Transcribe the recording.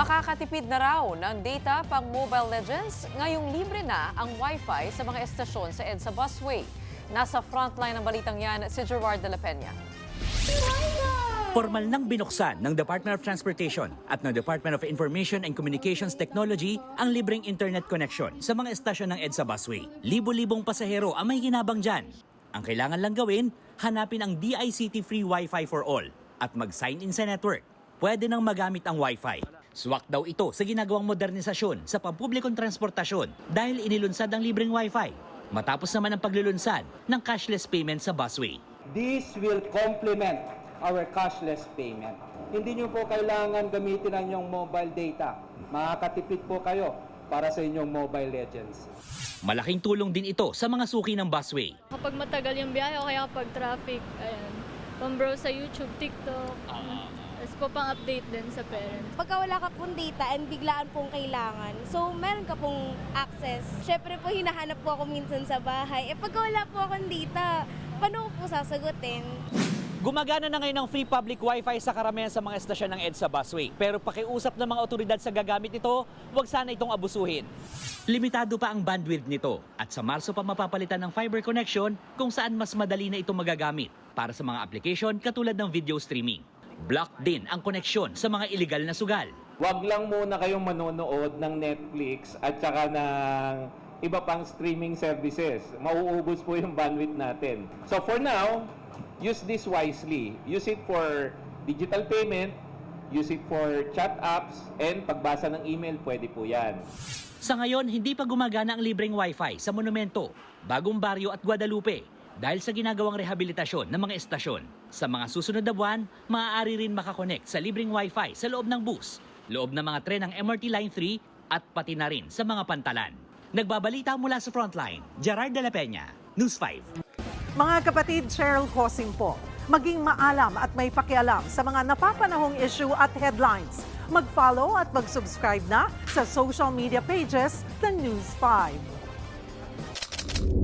Makakatipid na raw ng data pang Mobile Legends, ngayong libre na ang Wi-Fi sa mga estasyon sa EDSA Busway. Nasa frontline ng balitang yan si Gerard de la Peña. Formal nang binuksan ng Department of Transportation at ng Department of Information and Communications Technology ang libreng internet connection sa mga estasyon ng EDSA Busway. Libo-libong pasahero ang may ginabang dyan. Ang kailangan lang gawin, hanapin ang DICT Free Wi-Fi for All at mag-sign in sa network. Pwede nang magamit ang Wi-Fi. Swak daw ito sa ginagawang modernisasyon sa pampublikong transportasyon dahil inilunsad ang libreng Wi-Fi. Matapos naman ang paglulunsad ng cashless payment sa busway. This will complement our cashless payment. Hindi nyo po kailangan gamitin ang inyong mobile data. Makakatipid po kayo para sa inyong Mobile Legends. Malaking tulong din ito sa mga suki ng busway. Kapag matagal yung biyahe o kaya kapag traffic, ayan, pang-browse sa YouTube, TikTok, tapos po pang-update din sa parents. Pagka wala ka pong data and biglaan pong kailangan, so meron ka pong access. Siyempre po hinahanap po ako minsan sa bahay. Pagka wala po akong data, paano ko po sasagutin? Gumagana na ngayon ang free public Wi-Fi sa karamihan sa mga estasyon ng EDSA Busway. Pero pakiusap ng mga otoridad sa gagamit nito, huwag sana itong abusuhin. Limitado pa ang bandwidth nito at sa Marso pa mapapalitan ng fiber connection kung saan mas madali na ito magagamit para sa mga application katulad ng video streaming. Block din ang koneksyon sa mga illegal na sugal. Huwag lang muna kayong manonood ng Netflix at saka ng iba pang streaming services. Mauubos po yung bandwidth natin. So for now, use this wisely. Use it for digital payment, use it for chat apps, and pagbasa ng email, pwede po yan. Sa ngayon, hindi pa gumagana ang libreng Wi-Fi sa Monumento, Bagong Baryo at Guadalupe dahil sa ginagawang rehabilitasyon ng mga estasyon. Sa mga susunod na buwan, maaari rin makakonect sa libreng Wi-Fi sa loob ng bus, loob ng mga tren ng MRT Line 3 at pati na rin sa mga pantalan. Nagbabalita mula sa Frontline, Gerard de la Peña, News 5. Mga kapatid, Cheryl Cosing po. Maging maalam at may pakialam sa mga napapanahong issue at headlines. Mag-follow at mag-subscribe na sa social media pages ng News 5.